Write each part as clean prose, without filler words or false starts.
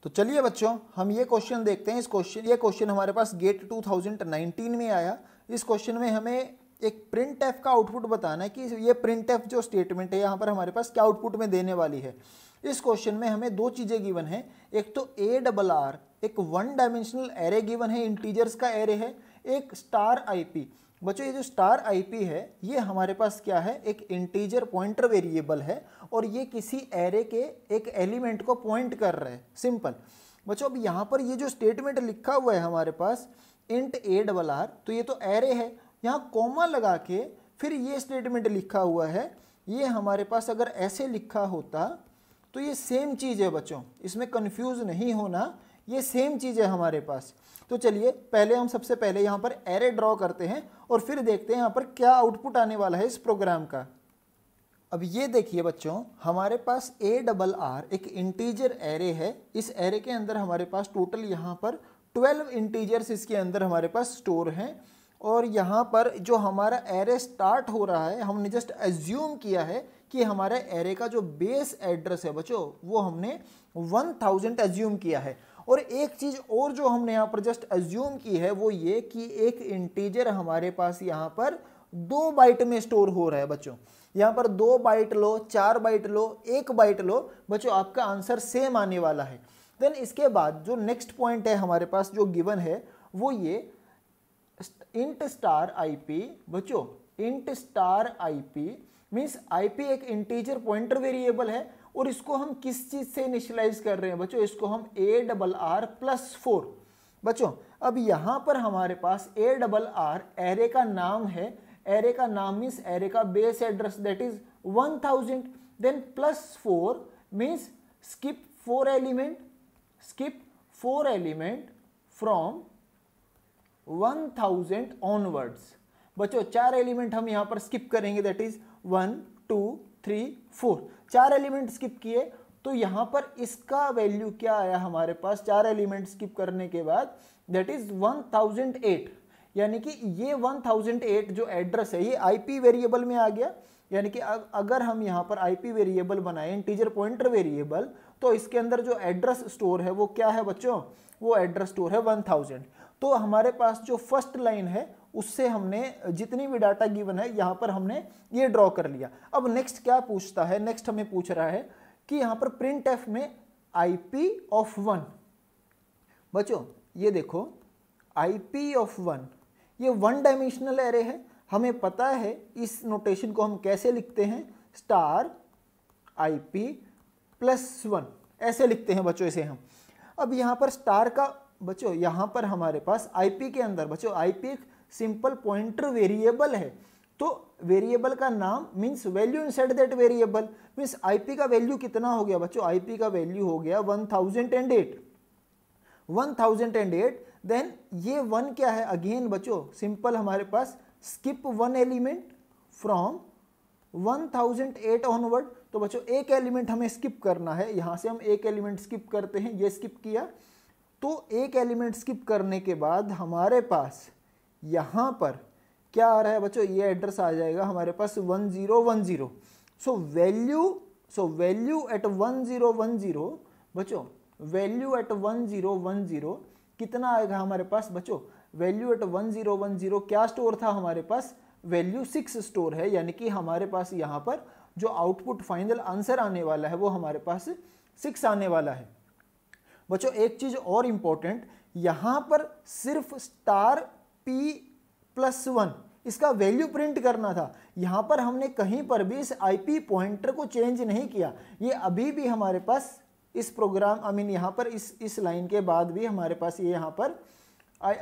तो चलिए बच्चों हम ये क्वेश्चन देखते हैं। ये क्वेश्चन हमारे पास गेट 2019 में आया। इस क्वेश्चन में हमें एक प्रिंट एफ का आउटपुट बताना है कि ये प्रिंट एफ जो स्टेटमेंट है यहाँ पर हमारे पास क्या आउटपुट में देने वाली है। इस क्वेश्चन में हमें दो चीज़ें गिवन है, एक तो ARR एक वन डायमेंशनल एरे गिवन है, इंटीजर्स का एरे है, एक स्टार आईपी। बच्चों ये जो स्टार आईपी है ये हमारे पास क्या है, एक इंटीजर पॉइंटर वेरिएबल है और ये किसी एरे के एक एलिमेंट को पॉइंट कर रहा है। सिंपल बच्चों, अब यहाँ पर ये जो स्टेटमेंट लिखा हुआ है हमारे पास इंट ARR, तो ये तो एरे है, यहाँ कॉमा लगा के फिर ये स्टेटमेंट लिखा हुआ है। ये हमारे पास अगर ऐसे लिखा होता तो ये सेम चीज़ है बच्चों, इसमें कंफ्यूज नहीं होना, ये सेम चीज़ है हमारे पास। तो चलिए पहले हम सबसे पहले यहाँ पर एरे ड्रॉ करते हैं और फिर देखते हैं यहाँ पर क्या आउटपुट आने वाला है इस प्रोग्राम का। अब ये देखिए बच्चों, हमारे पास ARR एक इंटीजर एरे है। इस एरे के अंदर हमारे पास टोटल यहाँ पर 12 इंटीजर्स इसके अंदर हमारे पास स्टोर हैं और यहाँ पर जो हमारा एरे स्टार्ट हो रहा है हमने जस्ट एज्यूम किया है कि हमारे एरे का जो बेस एड्रेस है बच्चों वो हमने 1000 एज्यूम किया है। और एक चीज़ और जो हमने यहाँ पर जस्ट एज्यूम की है वो ये कि एक इंटीजर हमारे पास यहाँ पर 2 बाइट में स्टोर हो रहा है बच्चों। यहाँ पर 2 बाइट लो, 4 बाइट लो, 1 बाइट लो बच्चों, आपका आंसर सेम आने वाला है। देन इसके बाद जो नेक्स्ट पॉइंट है हमारे पास जो गिवन है वो ये इंट स्टार आईपी। बच्चों int star IP means IP एक इंटीजर पॉइंटर वेरिएबल है और इसको हम किस चीज से इनिशियलाइज कर रहे हैं बच्चों, इसको हम ARR+4। बच्चों अब यहां पर हमारे पास ARR एरे का नाम है, एरे का नाम मीन्स एरे का base address that is 1000, then +4 means skip 4 element from 1000 onwards. बच्चों 4 एलिमेंट हम यहां पर स्किप करेंगे, दैट इज 1 2 3 4, 4 एलिमेंट स्किप किए तो यहां पर इसका वैल्यू क्या आया हमारे पास 4 एलिमेंट स्किप करने के बाद, दैट इज 1008। यानी कि ये 1008 जो एड्रेस है ये आईपी वेरिएबल में आ गया। यानी कि अगर हम यहां पर आईपी वेरिएबल बनाए इंटीजर पॉइंटर वेरिएबल तो इसके अंदर जो एड्रेस स्टोर है वो क्या है बच्चों, वो एड्रेस स्टोर है 1000। तो हमारे पास जो फर्स्ट लाइन है उससे हमने जितनी भी डाटा गिवन है यहाँ पर हमने ये ड्रॉ कर लिया। अब नेक्स्ट क्या पूछता है, नेक्स्ट हमें पूछ रहा है कि यहाँ पर प्रिंट एफ में IP ऑफ 1। बच्चों ये देखो IP ऑफ 1 ये 1 डायमेंशनल एरे है। हमें पता है इस नोटेशन को हम कैसे लिखते हैं, स्टार IP+1 ऐसे लिखते हैं बच्चों इसे हम। अब यहाँ पर स्टार का बच्चों यहाँ पर हमारे पास IP के अंदर बच्चों IP एक सिंपल पॉइंटर वेरिएबल है, तो वेरिएबल का नाम means value inside that variable means IP का वैल्यू कितना हो गया बच्चों, IP का वैल्यू हो गया 1008। देन ये 1 क्या है अगेन बच्चों, सिंपल हमारे पास स्किप 1 एलिमेंट फ्रॉम 1008 ऑनवर्ड। तो बच्चों एक एलिमेंट हमें स्किप करना है, यहां से हम एक एलिमेंट स्किप करते हैं, ये स्किप किया तो एक एलिमेंट स्किप करने के बाद हमारे पास यहाँ पर क्या आ रहा है बच्चों, ये एड्रेस आ जाएगा हमारे पास 1010। सो वैल्यू एट 1010 बच्चों, वैल्यू एट 1010 कितना आएगा हमारे पास बच्चों, वैल्यू एट 1010 क्या स्टोर था हमारे पास, वैल्यू 6 स्टोर है। यानी कि हमारे पास यहाँ पर जो आउटपुट फाइनल आंसर आने वाला है वो हमारे पास 6 आने वाला है। बच्चों एक चीज और इंपॉर्टेंट, यहां पर सिर्फ स्टार P+1 इसका वैल्यू प्रिंट करना था, यहां पर हमने कहीं पर भी इस IP पॉइंटर को चेंज नहीं किया। ये अभी भी हमारे पास इस प्रोग्राम यहां पर इस लाइन के बाद भी हमारे पास ये यहां पर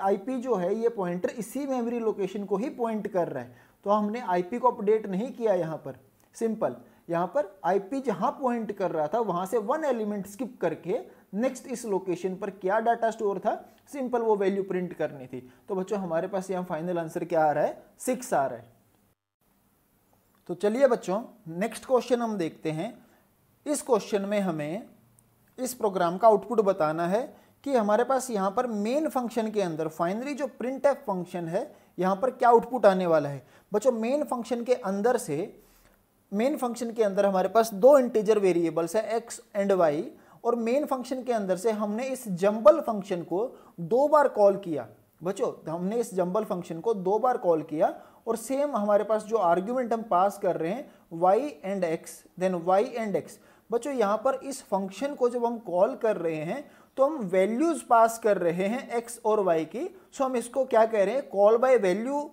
IP जो है ये पॉइंटर इसी मेमोरी लोकेशन को ही पॉइंट कर रहा है। तो हमने IP को अपडेट नहीं किया यहाँ पर, सिंपल यहाँ पर IP जहां पॉइंट कर रहा था वहां से 1 एलिमेंट स्किप करके नेक्स्ट इस लोकेशन पर क्या डाटा स्टोर था, सिंपल वो वैल्यू प्रिंट करनी थी। तो बच्चों हमारे पास यहाँ फाइनल आंसर क्या आ रहा है, 6 आ रहा है। तो चलिए बच्चों नेक्स्ट क्वेश्चन हम देखते हैं। इस क्वेश्चन में हमें इस प्रोग्राम का आउटपुट बताना है कि हमारे पास यहाँ पर मेन फंक्शन के अंदर फाइनली जो प्रिंट एफ फंक्शन है यहाँ पर क्या आउटपुट आने वाला है। बच्चों मेन फंक्शन के अंदर हमारे पास 2 इंटीजर वेरिएबल्स है x एंड y और मेन फंक्शन के अंदर से हमने इस जंबल फंक्शन को 2 बार कॉल किया। बच्चों हमने इस जंबल फंक्शन को 2 बार कॉल किया और सेम हमारे पास जो आर्ग्यूमेंट हम पास कर रहे हैं y and x, then y and x। बच्चों यहाँ पर इस फंक्शन को जब हम कॉल कर रहे हैं तो हम वैल्यूज पास कर रहे हैं x और y की। सो हम इसको क्या कह रहे हैं, कॉल बाय वैल्यू।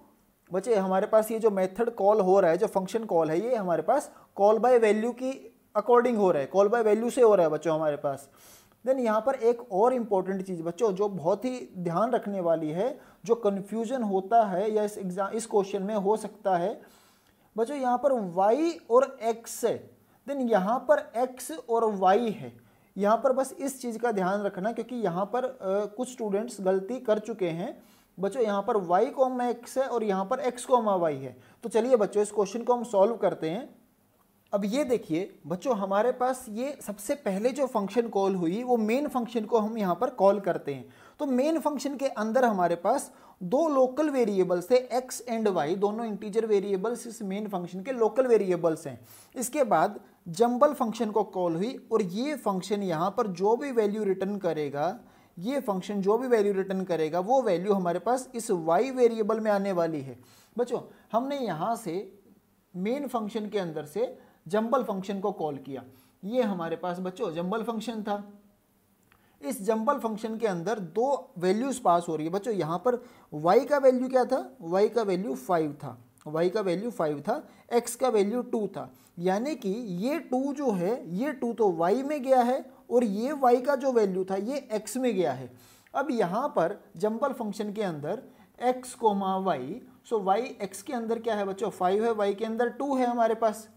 बच्चे हमारे पास ये जो मेथड कॉल हो रहा है, जो फंक्शन कॉल है, ये हमारे पास कॉल बाय वैल्यू की अकॉर्डिंग हो रहा है, कॉल बाय वैल्यू से हो रहा है बच्चों हमारे पास। देन यहाँ पर एक और इम्पॉर्टेंट चीज़ बच्चों जो बहुत ही ध्यान रखने वाली है, जो कन्फ्यूजन होता है या इस क्वेश्चन में हो सकता है बच्चों, यहाँ पर y और x है, देन यहाँ पर x और y है। यहाँ पर बस इस चीज़ का ध्यान रखना क्योंकि यहाँ पर कुछ स्टूडेंट्स गलती कर चुके हैं बच्चों। यहाँ पर y x है और यहाँ पर x y है। तो चलिए बच्चों इस क्वेश्चन को हम सॉल्व करते हैं। अब ये देखिए बच्चों, हमारे पास ये सबसे पहले जो फंक्शन कॉल हुई वो मेन फंक्शन को हम यहाँ पर कॉल करते हैं। तो मेन फंक्शन के अंदर हमारे पास 2 लोकल वेरिएबल्स थे, x एंड y, दोनों इंटीजर वेरिएबल्स इस मेन फंक्शन के लोकल वेरिएबल्स हैं। इसके बाद जंबल फंक्शन को कॉल हुई और ये फंक्शन यहाँ पर जो भी वैल्यू रिटर्न करेगा, ये फंक्शन जो भी वैल्यू रिटर्न करेगा वो वैल्यू हमारे पास इस y वेरिएबल में आने वाली है। बच्चों हमने यहाँ से मेन फंक्शन के अंदर से जंबल फंक्शन को कॉल किया, ये हमारे पास बच्चों जंबल फंक्शन था। इस जंबल फंक्शन के अंदर 2 वैल्यूज पास हो रही है बच्चों। यहाँ पर y का वैल्यू क्या था, y का वैल्यू 5 था, y का वैल्यू 5 था, x का वैल्यू 2 था। यानी कि ये 2 जो है, ये 2 तो y में गया है और ये y का जो वैल्यू था ये x में गया है। अब यहाँ पर जंबल फंक्शन के अंदर x, y, सो y x के अंदर क्या है बच्चों 5 है, y के अंदर 2 है हमारे पास।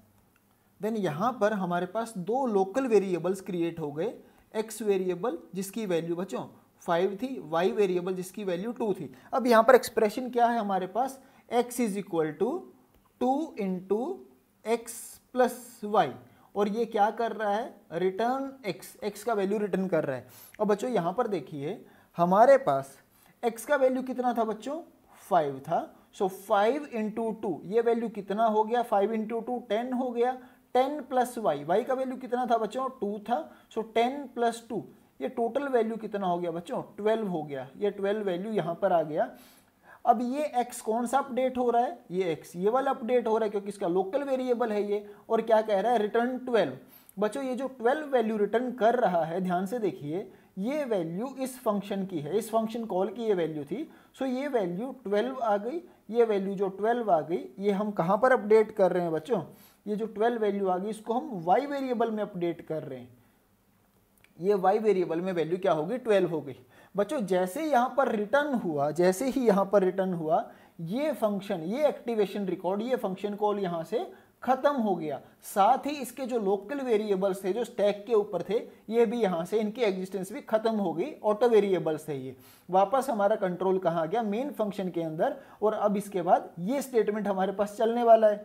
देन यहाँ पर हमारे पास 2 लोकल वेरिएबल्स क्रिएट हो गए, x वेरिएबल जिसकी वैल्यू बच्चों 5 थी, y वेरिएबल जिसकी वैल्यू 2 थी। अब यहाँ पर एक्सप्रेशन क्या है हमारे पास, x is equal to 2 into x plus y, और ये क्या कर रहा है, रिटर्न x का वैल्यू रिटर्न कर रहा है। अब बच्चों यहाँ पर देखिए हमारे पास x का वैल्यू कितना था बच्चों 5 था। सो 5 इंटू 2, ये वैल्यू कितना हो गया, 5 इंटू 2 10 हो गया। 10 प्लस y का वैल्यू कितना था बच्चों 2 था। सो 10 प्लस 2, ये टोटल वैल्यू कितना हो गया बच्चों 12 हो गया। ये 12 वैल्यू यहाँ पर आ गया। अब ये x कौन सा अपडेट हो रहा है, ये x ये वाला अपडेट हो रहा है क्योंकि इसका लोकल वेरिएबल है ये, और क्या कह रहा है रिटर्न 12। बच्चों ये जो 12 वैल्यू रिटर्न कर रहा है, ध्यान से देखिए, ये वैल्यू इस फंक्शन की है, इस फंक्शन कॉल की ये वैल्यू थी। सो ये वैल्यू 12 आ गई, ये वैल्यू जो 12 आ गई ये हम कहाँ पर अपडेट कर रहे हैं बच्चों, ये जो 12 वैल्यू आ गई इसको हम y वेरिएबल में अपडेट कर रहे हैं। ये y वेरिएबल में वैल्यू क्या होगी 12 हो गई। बच्चों जैसे यहाँ पर रिटर्न हुआ, जैसे ही यहाँ पर रिटर्न हुआ, ये फंक्शन, ये एक्टिवेशन रिकॉर्ड, ये फंक्शन कॉल यहाँ से खत्म हो गया। साथ ही इसके जो लोकल वेरिएबल्स थे जो स्टैक के ऊपर थे, ये भी यहाँ से इनकी एग्जिस्टेंस भी खत्म हो गई, ऑटो वेरिएबल्स थे ये। वापस हमारा कंट्रोल कहाँ आ गया, मेन फंक्शन के अंदर। और अब इसके बाद ये स्टेटमेंट हमारे पास चलने वाला है।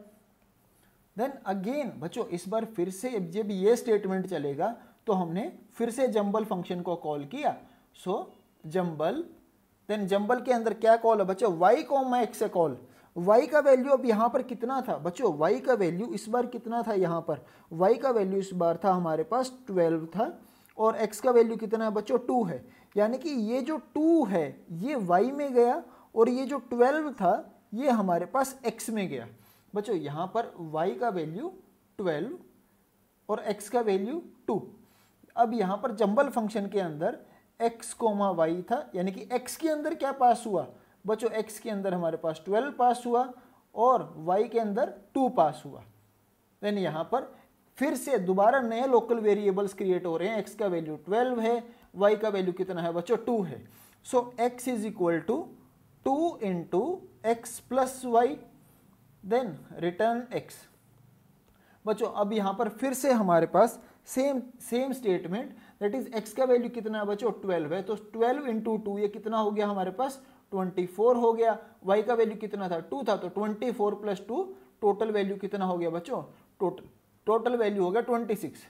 देन अगेन बच्चों इस बार फिर से जब ये स्टेटमेंट चलेगा तो हमने फिर से जंबल फंक्शन को कॉल किया। सो जंबल, देन जंबल के अंदर क्या कॉल है बच्चों y, x से कॉल। y का वैल्यू अब यहाँ पर कितना था बच्चों, y का वैल्यू इस बार कितना था, यहाँ पर y का वैल्यू इस बार था हमारे पास 12 था, और x का वैल्यू कितना है बच्चों 2 है। यानी कि ये जो 2 है ये y में गया और ये जो 12 था ये हमारे पास x में गया। बच्चों यहाँ पर y का वैल्यू 12 और x का वैल्यू 2। अब यहाँ पर जंबल फंक्शन के अंदर x, y था, यानी कि x के अंदर क्या पास हुआ बच्चों, x के अंदर हमारे पास 12 पास हुआ और y के अंदर 2 पास हुआ। देन यहाँ पर फिर से दोबारा नए लोकल वेरिएबल्स क्रिएट हो रहे हैं। x का वैल्यू 12 है, y का वैल्यू कितना है बच्चों 2 है। So x is equal to 2 into x plus Y, then return x। बच्चों अब यहाँ पर फिर से हमारे पास same statement, that is x का वैल्यू कितना है बच्चों 12 है, तो 12 इंटू 2 ये कितना हो गया हमारे पास 24 हो गया। y का वैल्यू कितना था 2 था, तो 24 प्लस 2 टोटल वैल्यू कितना हो गया बच्चों, टोटल वैल्यू हो गया 26।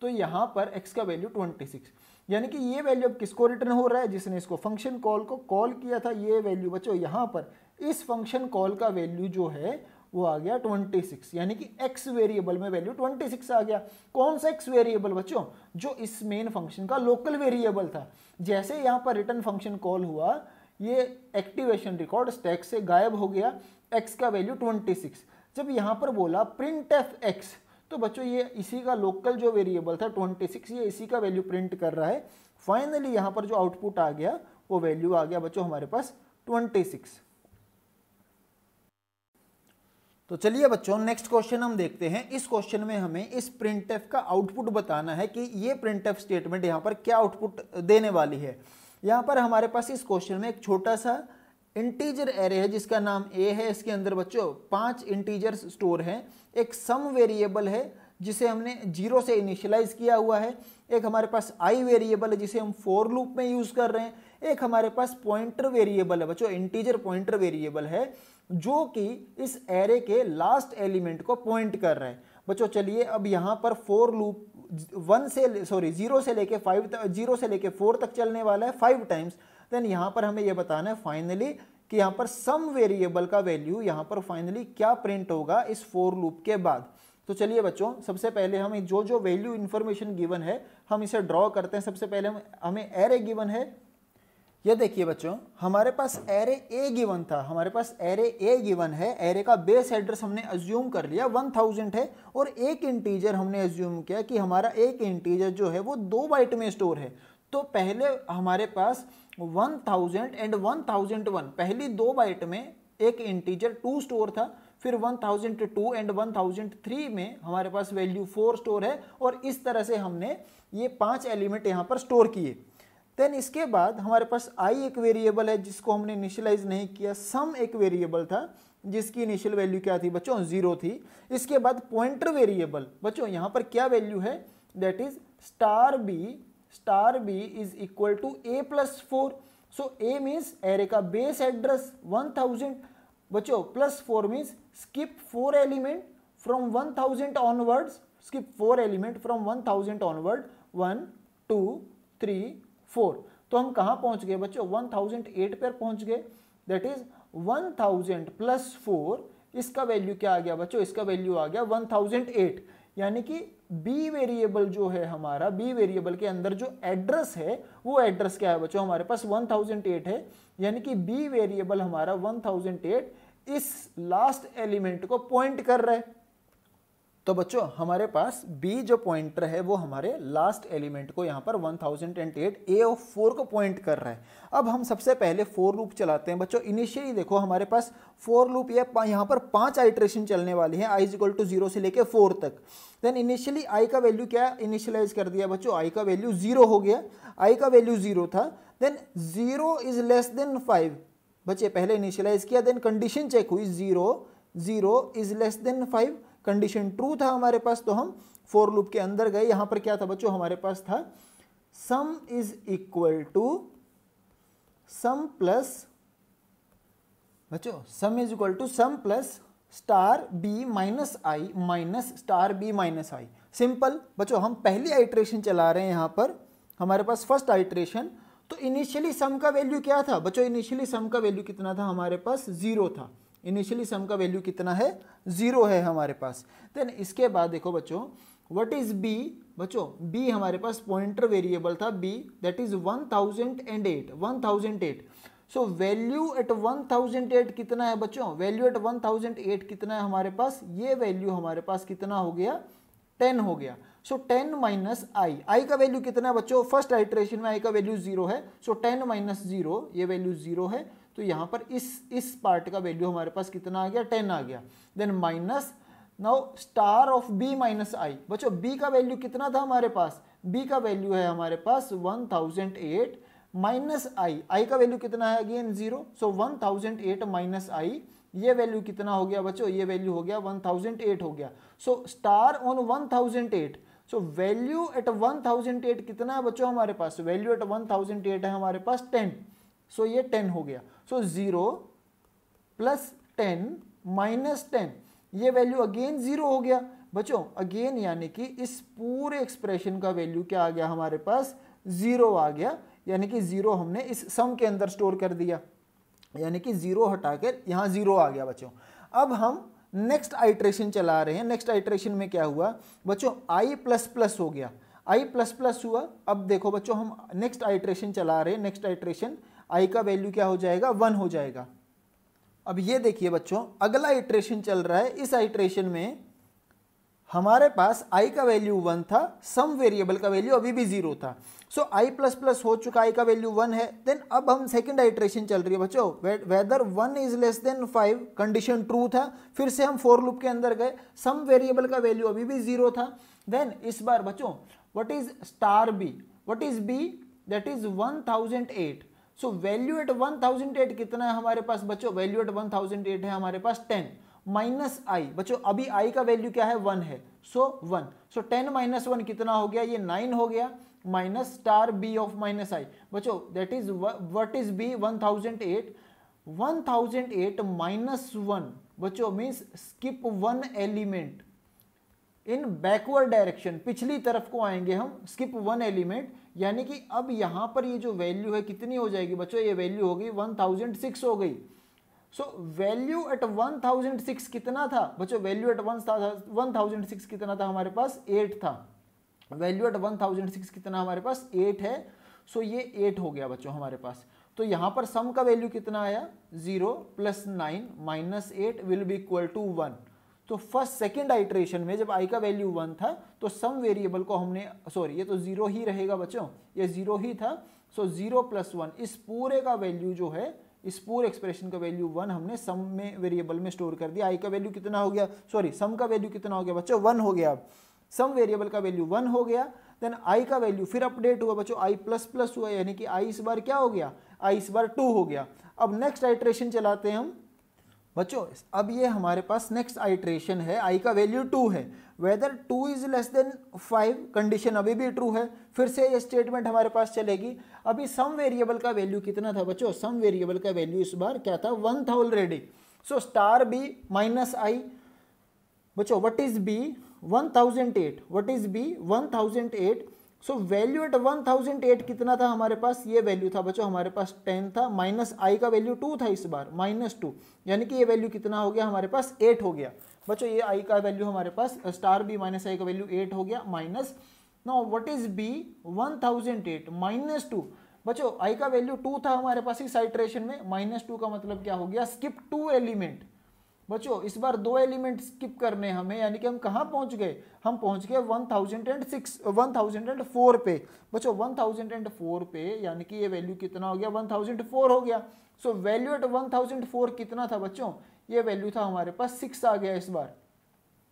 तो यहाँ पर x का वैल्यू 26, यानी कि ये वैल्यू अब किसको रिटर्न हो रहा है, जिसने इसको फंक्शन कॉल को कॉल किया था। ये वैल्यू बच्चों यहाँ पर इस फंक्शन कॉल का वैल्यू जो है वो आ गया 26, यानी कि x वेरिएबल में वैल्यू 26 आ गया। कौन सा x वेरिएबल बच्चों? जो इस मेन फंक्शन का लोकल वेरिएबल था। जैसे यहाँ पर रिटर्न फंक्शन कॉल हुआ, ये एक्टिवेशन रिकॉर्ड स्टैक से गायब हो गया, x का वैल्यू 26। जब यहाँ पर बोला प्रिंट एफ x, तो बच्चों ये इसी का लोकल जो वेरिएबल था 26, ये इसी का वैल्यू प्रिंट कर रहा है। फाइनली यहाँ पर जो आउटपुट आ गया वो वैल्यू आ गया बच्चों हमारे पास 26। तो चलिए बच्चों नेक्स्ट क्वेश्चन हम देखते हैं। इस क्वेश्चन में हमें इस प्रिंटएफ का आउटपुट बताना है कि ये प्रिंटएफ स्टेटमेंट यहाँ पर क्या आउटपुट देने वाली है। यहाँ पर हमारे पास इस क्वेश्चन में एक छोटा सा इंटीजर एरे है जिसका नाम a है। इसके अंदर बच्चों 5 इंटीजर्स स्टोर हैं। एक सम वेरिएबल है जिसे हमने 0 से इनिशियलाइज किया हुआ है। एक हमारे पास i वेरिएबल है जिसे हम फॉर लूप में यूज कर रहे हैं। एक हमारे पास पॉइंटर वेरिएबल है बच्चों, इंटीजर पॉइंटर वेरिएबल है जो कि इस एरे के लास्ट एलिमेंट को पॉइंट कर रहा है। बच्चों चलिए अब यहाँ पर फॉर लूप 0 से लेके 4 तक चलने वाला है 5 टाइम्स। देन यहाँ पर हमें यह बताना है फाइनली कि यहाँ पर सम वेरिएबल का वैल्यू यहाँ पर फाइनली क्या प्रिंट होगा इस फॉर लूप के बाद। तो चलिए बच्चों सबसे पहले हमें जो वैल्यू इंफॉर्मेशन गिवन है हम इसे ड्रॉ करते हैं। सबसे पहले हमें एरे गिवन है। ये देखिए बच्चों हमारे पास एरे ए गिवन था, हमारे पास एरे ए गिवन है। एरे का बेस एड्रेस हमने अज्यूम कर लिया 1000 है और एक इंटीजर हमने अज्यूम किया कि हमारा एक इंटीजर जो है वो 2 बाइट में स्टोर है। तो पहले हमारे पास 1000 एंड 1001 पहली 2 बाइट में एक इंटीजर 2 स्टोर था, फिर 1002 एंड 1003 में हमारे पास वैल्यू 4 स्टोर है और इस तरह से हमने ये 5 एलिमेंट यहाँ पर स्टोर किए। देन इसके बाद हमारे पास i एक वेरिएबल है जिसको हमने इनिशियलाइज नहीं किया, सम एक वेरिएबल था जिसकी इनिशियल वैल्यू क्या थी बच्चों 0 थी। इसके बाद पॉइंटर वेरिएबल बच्चों यहाँ पर क्या वैल्यू है that is star b is equal to a plus 4। So a means array का बेस एड्रेस 1000 बच्चों plus 4 means skip 4 element from 1000 onwards, skip 4 element from 1000 onward 1 2 3 4। तो हम कहाँ पहुंच गए बच्चों 1008 पर पहुंच गए। दैट इज 1000 प्लस 4, इसका वैल्यू क्या आ गया बच्चों, इसका वैल्यू आ गया 1008। यानी कि बी वेरिएबल जो है हमारा, बी वेरिएबल के अंदर जो एड्रेस है वो एड्रेस क्या है बच्चों हमारे पास 1008 है। यानी कि बी वेरिएबल हमारा 1008 इस लास्ट एलिमेंट को पॉइंट कर रहा है। तो बच्चों हमारे पास b जो पॉइंटर है वो हमारे लास्ट एलिमेंट को यहाँ पर 1008 a ऑफ 4 को पॉइंट कर रहा है। अब हम सबसे पहले फॉर लूप चलाते हैं बच्चों। इनिशियली देखो हमारे पास फॉर लूप ये यहाँ पर 5 आइट्रेशन चलने वाली है i इक्वल टू 0 से लेके 4 तक। देन इनिशियली i का वैल्यू क्या इनिशियलाइज कर दिया बच्चों, i का वैल्यू 0 हो गया, i का वैल्यू 0 था। देन 0 इज लेस देन 5 बच्चे पहले इनिशियलाइज किया, देन कंडीशन चेक हुई 0 is less than 5, condition true था हमारे पास। तो हम फॉर लूप के अंदर गए। यहां पर क्या था बच्चों हमारे पास था sum is equal to sum plus बच्चों sum is equal to sum plus star B minus I minus star B minus I. Simple बच्चों हम पहली आइट्रेशन चला रहे हैं यहाँ पर हमारे पास फर्स्ट आइट्रेशन। तो इनिशियली सम का वैल्यू क्या था बच्चों, इनिशियली सम का वैल्यू कितना था हमारे पास 0 था। इनिशियली सम का वैल्यू कितना है 0 है हमारे पास। देन इसके बाद देखो बच्चों व्हाट इज b बच्चों, b हमारे पास पॉइंटर वेरिएबल था b that is 1008। So value at 1008 कितना है बच्चों, वैल्यू एट 1008 कितना है हमारे पास, ये वैल्यू हमारे पास कितना हो गया 10 हो गया। सो 10 माइनस आई का वैल्यू कितना है बच्चों, फर्स्ट आइट्रेशन में आई का वैल्यू 0 है। सो 10 माइनस 0 ये वैल्यू 0 है। तो यहाँ पर इस पार्ट का वैल्यू हमारे पास कितना आ गया 10 आ गया। Then minus now star of b minus आई बच्चों, b का वैल्यू कितना था हमारे पास, b का वैल्यू है हमारे पास 1008 माइनस आई का वैल्यू कितना है अगेन 0। सो 1008 माइनस आई ये वैल्यू कितना हो गया बच्चों, ये वैल्यू हो गया 1008 हो गया। So star on 1008, so value at 1008 कितना है बच्चों हमारे पास, वैल्यू एट 1008 है हमारे पास 10। सो ये 10 हो गया। सो 0 प्लस 10 माइनस 10 ये वैल्यू अगेन 0 हो गया बच्चों अगेन। यानी कि इस पूरे एक्सप्रेशन का वैल्यू क्या आ गया हमारे पास 0 आ गया। यानी कि 0 हमने इस सम के अंदर स्टोर कर दिया, यानी कि 0 हटाकर यहाँ 0 आ गया बच्चों। अब हम नेक्स्ट आइट्रेशन चला रहे हैं। नेक्स्ट आइट्रेशन में क्या हुआ बच्चों, आई प्लस प्लस हो गया, आई प्लस प्लस हुआ। अब देखो बच्चों हम नेक्स्ट आइट्रेशन चला रहे हैं, नेक्स्ट आइट्रेशन आई का वैल्यू क्या हो जाएगा, 1 हो जाएगा। अब ये देखिए बच्चों अगला इटरेशन चल रहा है, इस आइट्रेशन में हमारे पास i का वैल्यू 1 था, सम वेरिएबल का वैल्यू अभी भी 0 था। सो i प्लस प्लस हो चुका, i का वैल्यू 1 है। देन अब हम सेकंड आइट्रेशन चल रही है बच्चों, whether 1 is less than 5 condition true था, फिर से हम फॉर लूप के अंदर गए, सम वेरिएबल का वैल्यू अभी भी 0 था। देन इस बार बच्चों what is star b, what is b, that is 1008। So value at 1008 कितना है हमारे पास बच्चों, वैल्यू एट 1008 है हमारे पास 10 माइनस आई। बच्चों अभी आई का वैल्यू क्या है, 1 है, सो 1। सो 10 माइनस 1 कितना हो गया, ये 9 हो गया, minus star B of minus आई। बच्चों that is what is B, 1008, 1008 minus 1 बच्चों means skip 1 element in backward direction, पिछली तरफ को आएंगे हम, स्किप 1 एलिमेंट, यानी कि अब यहां पर ये जो वैल्यू है कितनी हो जाएगी बच्चों, ये वैल्यू होगी 1006 हो गई। सो वैल्यू एट 1006 कितना था बच्चों, वैल्यू एट 1006 कितना था हमारे पास, 8 था। वैल्यू एट 1006 कितना हमारे पास, 8 है। सो ये 8 हो गया बच्चों हमारे पास। तो यहां पर सम का वैल्यू कितना आया, 0 plus 9 minus 8 will be equal to 1। तो फर्स्ट सेकेंड आइट्रेशन में जब आई का वैल्यू 1 था तो सम वेरिएबल को हमने, सॉरी ये तो 0 ही रहेगा बच्चों, ये 0 ही था। सो 0 प्लस 1, इस पूरे का वैल्यू जो है, इस पूरे एक्सप्रेशन का वैल्यू 1 हमने सम में वेरिएबल में स्टोर कर दिया। आई का वैल्यू कितना हो गया, सॉरी सम का वैल्यू कितना हो गया बच्चों, 1 हो गया। सम वेरिएबल का वैल्यू 1 हो गया। देन आई का वैल्यू फिर अपडेट हुआ बच्चों, आई प्लस प्लस हुआ, यानी कि आई इस बार क्या हो गया, आई इस बार 2 हो गया। अब नेक्स्ट आइट्रेशन चलाते हैं हम बच्चों। अब ये हमारे पास नेक्स्ट आइट्रेशन है, आई का वैल्यू 2 है, whether 2 is less than 5 condition अभी भी ट्रू है, फिर से ये स्टेटमेंट हमारे पास चलेगी। अभी सम वेरिएबल का वैल्यू कितना था बच्चों, सम वेरिएबल का वैल्यू इस बार क्या था, 1 था already. So star B minus आई बच्चों, what is B, 1008, what is B, 1008। So value at 1008 कितना था हमारे पास, ये वैल्यू था बच्चों हमारे पास 10 था, माइनस आई का वैल्यू 2 था इस बार, माइनस 2, यानी कि ये वैल्यू कितना हो गया हमारे पास, 8 हो गया बच्चों। ये आई का वैल्यू हमारे पास स्टार बी माइनस आई का वैल्यू 8 हो गया, minus no what is B, 1008 minus 2 बच्चों, आई का वैल्यू 2 था हमारे पास इस आइट्रेशन में, माइनस 2 का मतलब क्या हो गया, स्किप 2 एलिमेंट बच्चों। इस बार 2 एलिमेंट स्किप करने हमें, यानी कि हम कहाँ पहुंच गए, हम पहुंच गए 1004 पे बच्चों, 1004 पे, यानी कि ये वैल्यू कितना हो गया, 1004 हो गया। सो वैल्यू एट 1004 कितना था बच्चों, ये वैल्यू था हमारे पास 6 आ गया इस बार,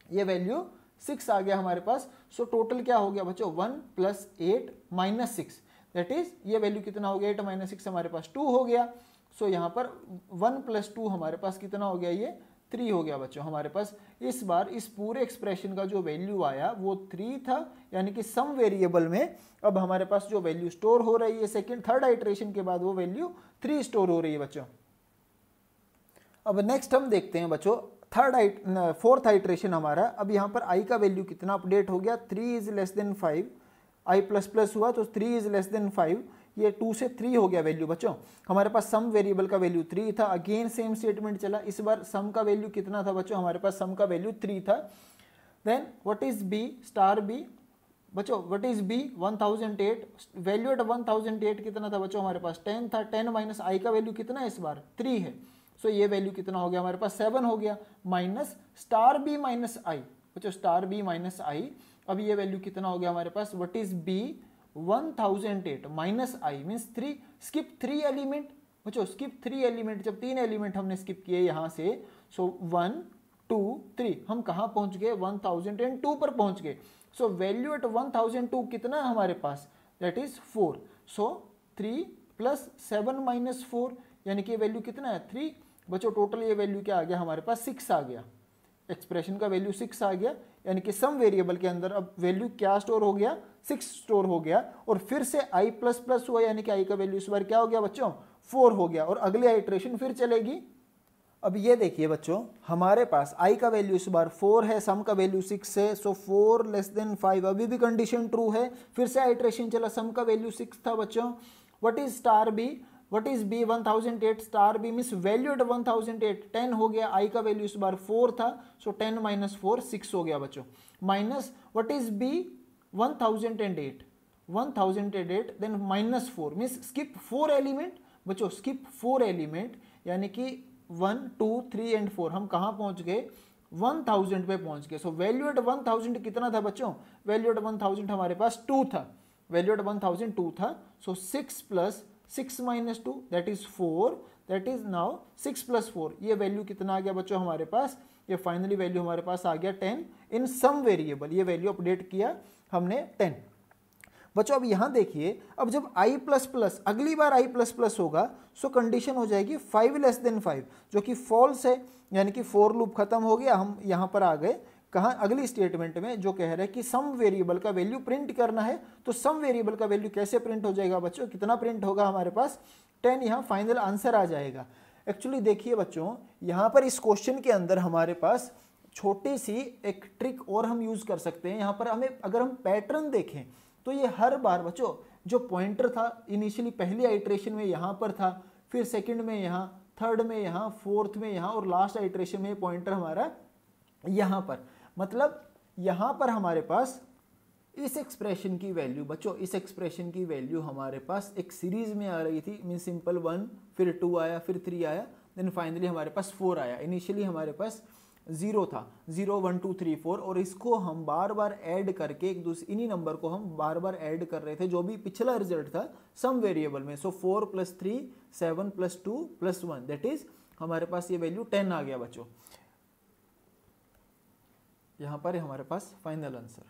ये वैल्यू 6 आ गया हमारे पास। सो टोटल क्या हो गया बच्चों, 1 प्लस 8 माइनस 6, दैट इज ये वैल्यू कितना हो गया, 8 माइनस 6 हमारे पास 2 हो गया। सो यहाँ पर 1 प्लस 2 हमारे पास कितना हो गया, ये 3 हो गया बच्चों हमारे पास। इस बार इस पूरे एक्सप्रेशन का जो वैल्यू आया वो 3 था, यानी कि सम वेरिएबल में अब हमारे पास जो वैल्यू स्टोर हो रही है थर्ड आइट्रेशन के बाद, वो वैल्यू 3 स्टोर हो रही है बच्चों। अब नेक्स्ट हम देखते हैं बच्चों फोर्थ आइट्रेशन हमारा। अब यहाँ पर आई का वैल्यू कितना अपडेट हो गया, 3 is less than 5, I plus plus हुआ तो 3 इज लेस देन 5, ये 2 से 3 हो गया वैल्यू बच्चों। हमारे पास सम वेरिएबल का वैल्यू 3 था, अगेन सेम स्टेटमेंट चला। इस बार सम का वैल्यू कितना था बच्चों, हमारे पास सम का वैल्यू 3 था। Then what is B, star B बच्चों, what is B, 1008, value at 1008 कितना था बच्चों, हमारे पास 10 था, 10 माइनस आई का वैल्यू कितना है इस बार, 3 है। सो ये वैल्यू कितना हो गया हमारे पास, 7 हो गया, माइनस स्टार बी माइनस आई बच्चों, स्टार बी माइनस आई। अब ये वैल्यू कितना हो गया हमारे पास, what is B, 1008 minus I means 3, skip 3 element बच्चों, स्किप 3 एलिमेंट, जब 3 एलिमेंट हमने स्किप किए यहाँ से, सो 1 2 3, हम कहाँ पहुँच गए, 1002 पर पहुँच गए। सो वैल्यू एट 1002 कितना है हमारे पास, that is 4। So 3 plus 7 minus 4, यानी कि वैल्यू कितना है, 3 बच्चों। टोटल ये वैल्यू क्या आ गया हमारे पास, 6 आ गया, एक्सप्रेशन का वैल्यू 6 आ गया, यानी कि सम वेरिएबल के अंदर अब वैल्यू क्या स्टोर हो गया, 6 स्टोर हो गया। और फिर से आई प्लस प्लस हुआ, यानी कि आई का वैल्यू इस बार क्या हो गया बच्चों, 4 हो गया, और अगले आइट्रेशन फिर चलेगी। अब ये देखिए बच्चों, हमारे पास आई का वैल्यू इस बार 4 है, सम का वैल्यू 6 है, सो 4 लेस देन 5, अभी भी कंडीशन ट्रू है। फिर से आइट्रेशन चला, सम का वैल्यू 6 था बच्चों, what is star b, what is B 1008 star b means value at 1008 10 हो गया, आई का वैल्यू इस बार 4 था, सो 10 माइनस 4 6 हो गया बच्चों, minus what is B 1008 then minus 4 means skip 4 element बच्चों, स्किप 4 एलिमेंट, यानी कि 1 2 3 एंड 4 हम कहाँ पहुंच गए 1000 पे पहुंच गए। सो वैल्यू एट 1000 कितना था बच्चों, वैल्यू एट 1000 हमारे पास 2 था, वैल्यू एट 1000 2 था, सो 6 plus 6 minus 2 that is 4, that is now 6 plus 4, ये वैल्यू कितना आ गया बच्चों हमारे पास, ये फाइनली वैल्यू हमारे पास आ गया 10 इन सम वेरिएबल, ये वैल्यू अपडेट किया हमने 10। बच्चों अब यहां देखिए, अब जब i प्लस प्लस अगली बार i प्लस प्लस होगा, सो कंडीशन हो जाएगी 5 लेस देन 5, जो कि फॉल्स है, यानी कि फॉर लूप खत्म हो गया, हम यहां पर आ गए कहां अगली स्टेटमेंट में जो कह रहा है कि सम वेरिएबल का वैल्यू प्रिंट करना है। तो सम वेरिएबल का वैल्यू कैसे प्रिंट हो जाएगा बच्चों, कितना प्रिंट होगा हमारे पास 10, यहां फाइनल आंसर आ जाएगा। एक्चुअली देखिए बच्चों, यहां पर इस क्वेश्चन के अंदर हमारे पास छोटी सी एक ट्रिक और हम यूज कर सकते हैं। यहां पर हमें अगर हम पैटर्न देखें तो ये हर बार बच्चों जो पॉइंटर था इनिशियली पहली आइट्रेशन में यहां पर था, फिर सेकंड में यहां, थर्ड में यहां, फोर्थ में यहां और लास्ट आइट्रेशन में पॉइंटर हमारा यहां पर, मतलब यहां पर हमारे पास इस एक्सप्रेशन की वैल्यू बच्चों, इस एक्सप्रेशन की वैल्यू हमारे पास एक सीरीज में आ रही थी, मीन सिंपल 1 फिर 2 आया फिर 3 आया, देन फाइनली हमारे पास 4 आया। इनिशियली हमारे पास 0 था, 0 1 2 3 4, और इसको हम बार बार ऐड करके एक दूसरे इन्हीं नंबर को हम बार बार ऐड कर रहे थे जो भी पिछला रिजल्ट था सम वेरिएबल में। सो 4 plus 3 7 plus 2 plus 1 that is हमारे पास ये वैल्यू 10 आ गया बच्चों, यहां पर हमारे पास फाइनल आंसर।